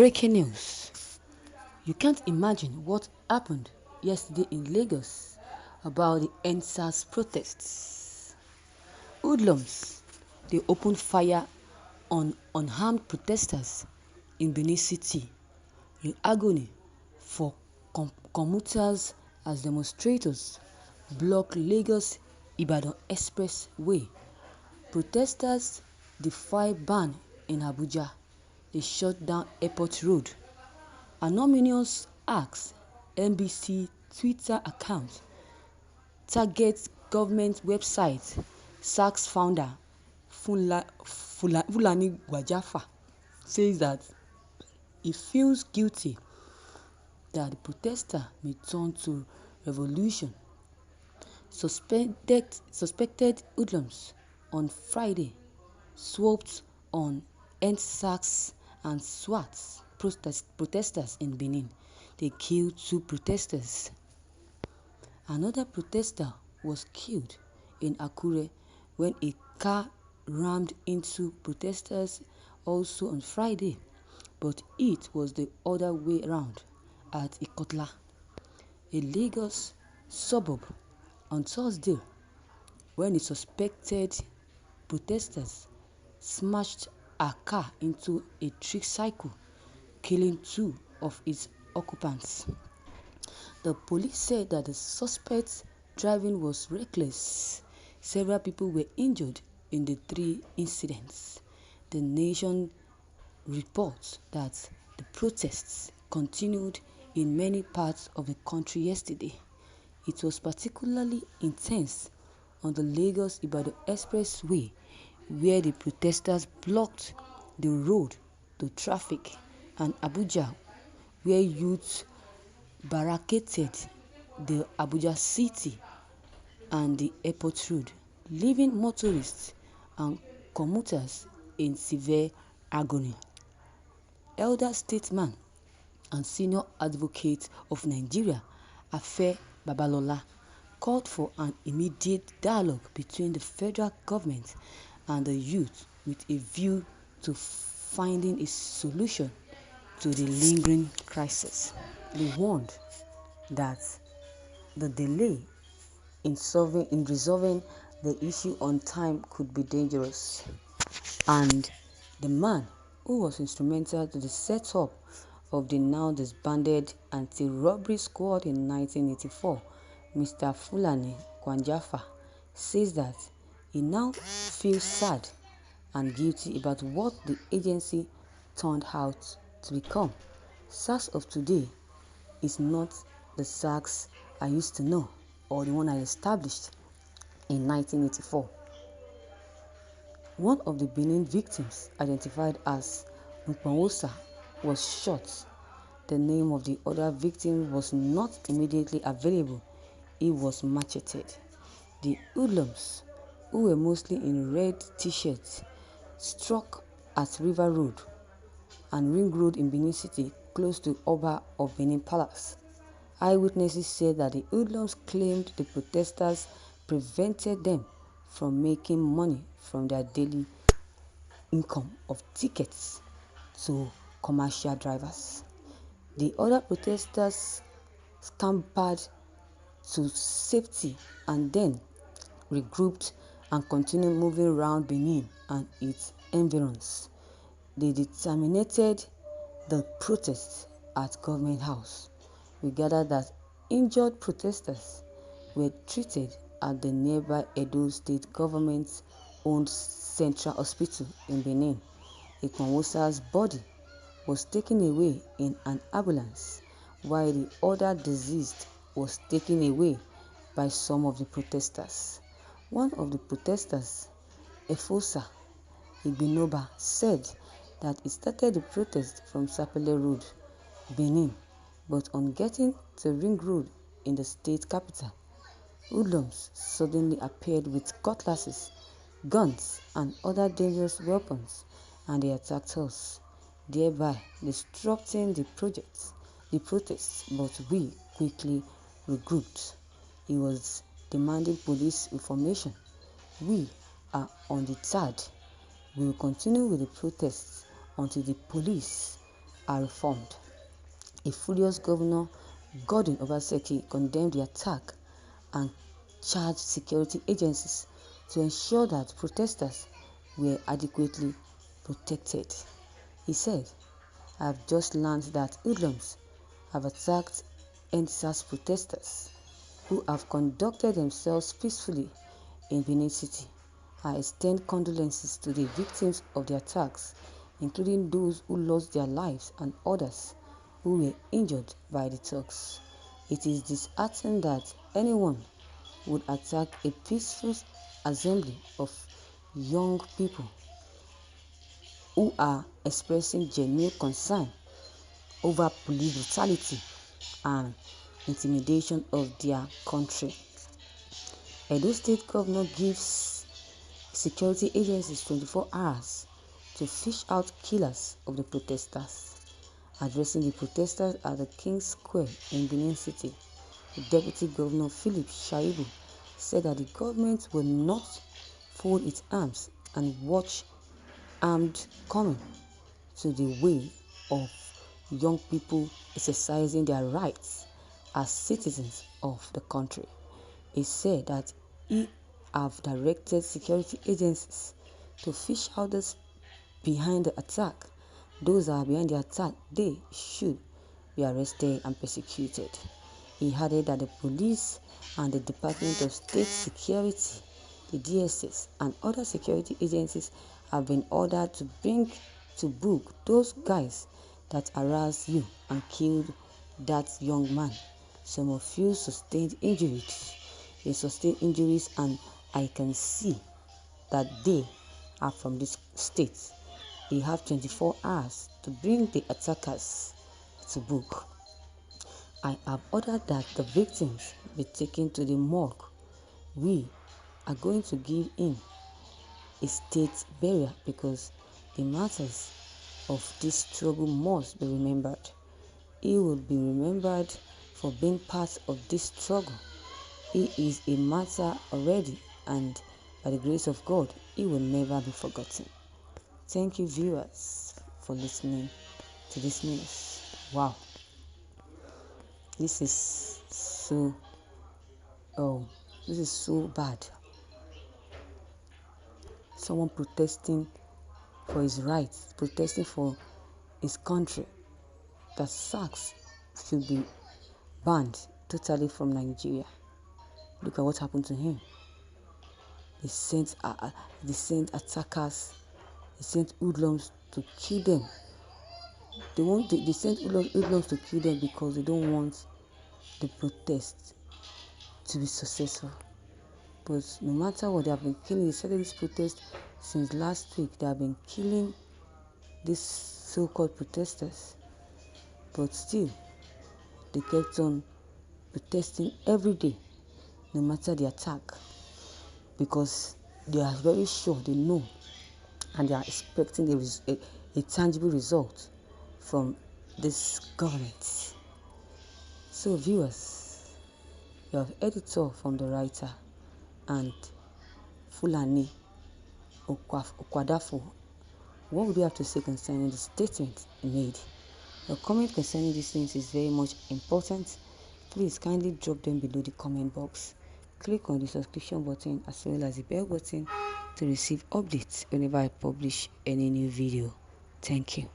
Breaking news. You can't imagine what happened yesterday in Lagos about the EndSARS protests. Hoodlums, they opened fire on unarmed protesters in Benin City in agony for commuters as demonstrators block Lagos-Ibadan expressway. Protesters defy ban in Abuja. They shut down Airport Road. Anonymous asks NBC Twitter account targets government website, sacks founder Fulani Gwajafa says that he feels guilty that the protester may turn to revolution. Suspected hoodlums on Friday swooped on EndSARS and SWAT protesters in Benin. They killed 2 protesters. Another protester was killed in Akure when a car rammed into protesters also on Friday, but it was the other way around at Ikotla, a Lagos suburb, on Thursday when the suspected protesters smashed a car into a tricycle, killing 2 of its occupants. The police said that the suspect's driving was reckless. Several people were injured in the 3 incidents. The Nation reports that the protests continued in many parts of the country yesterday. It was particularly intense on the Lagos-Ibadan expressway, where the protesters blocked the road to traffic, and Abuja, where youth barricaded the Abuja city and the airport road, leaving motorists and commuters in severe agony. Elder statesman and senior advocate of Nigeria, Afe Babalola, called for an immediate dialogue between the federal government and the youth with a view to finding a solution to the lingering crisis. He warned that the delay in resolving the issue on time could be dangerous. And the man who was instrumental to the setup of the now disbanded anti-robbery squad in 1984, Mr. Fulani Gwajafa, says that he now feels sad and guilty about what the agency turned out to become. SARS of today is not the SARS I used to know or the one I established in 1984. One of the Benin victims, identified as Nkwanwosa, was shot. The name of the other victim was not immediately available. He was macheted. The hoodlums, who were mostly in red t-shirts, struck at River Road and Ring Road in Benin City, close to Oba of Benin Palace. Eyewitnesses said that the hoodlums claimed the protesters prevented them from making money from their daily income of tickets to commercial drivers. The other protesters scampered to safety and then regrouped and continued moving around Benin and its environs. They terminated the protests at Government House. We gathered that injured protesters were treated at the nearby Edo State Government-owned Central Hospital in Benin. Nkwanwosa's body was taken away in an ambulance, while the other deceased was taken away by some of the protesters. One of the protesters, Efosa Igbinoba, said that he started the protest from Sapele Road, Benin, but on getting to Ring Road in the state capital, hoodlums suddenly appeared with cutlasses, guns, and other dangerous weapons, and they attacked us, thereby disrupting the protests, but we quickly regrouped. He was demanding police information. We are on the 3rd. We will continue with the protests until the police are reformed. A furious Governor Gordon Obaseki condemned the attack and charged security agencies to ensure that protesters were adequately protected. He said, "I have just learned that hoodlums have attacked NSAS protesters who have conducted themselves peacefully in Benin City. I extend condolences to the victims of the attacks, including those who lost their lives and others who were injured by the thugs. It is disheartening that anyone would attack a peaceful assembly of young people who are expressing genuine concern over police brutality and intimidation of their country." Edo State Governor gives security agencies 24 hours to fish out killers of the protesters. Addressing the protesters at the King's Square in Benin City, the Deputy Governor Philip Shaibu said that the government will not fold its arms and watch armed coming to the way of young people exercising their rights as citizens of the country. He said that he have directed security agencies to fish out those behind the attack. Those that are behind the attack, they should be arrested and persecuted. He added that the police and the Department of State Security, the DSS, and other security agencies have been ordered to bring to book those guys that harassed you and killed that young man. Some of you sustained injuries. They sustained injuries, and I can see that they are from this state. They have 24 hours to bring the attackers to book. I have ordered that the victims be taken to the morgue. We are going to give him a state burial because the matters of this struggle must be remembered. He will be remembered for being part of this struggle. He is a martyr already, and by the grace of God, he will never be forgotten. Thank you, viewers, for listening to this news. Wow, this is so bad. Someone protesting for his rights, protesting for his country, that SARS should be banned totally from Nigeria. Look at what happened to him. They sent attackers, they sent hoodlums to kill them. They sent hoodlums to kill them because they don't want the protest to be successful. But no matter what, they have been killing. They started this protest since last week. They have been killing these so-called protesters. But still, they kept on protesting every day, no matter the attack, because they are very sure, they know, and they are expecting a tangible result from this government. So viewers, you have heard it all from the writer and Fulani Okwadafo. What would you have to say concerning the statement made? Your comment concerning these things is very much important. Please kindly drop them below the comment box. Click on the subscription button as well as the bell button to receive updates whenever I publish any new video. Thank you.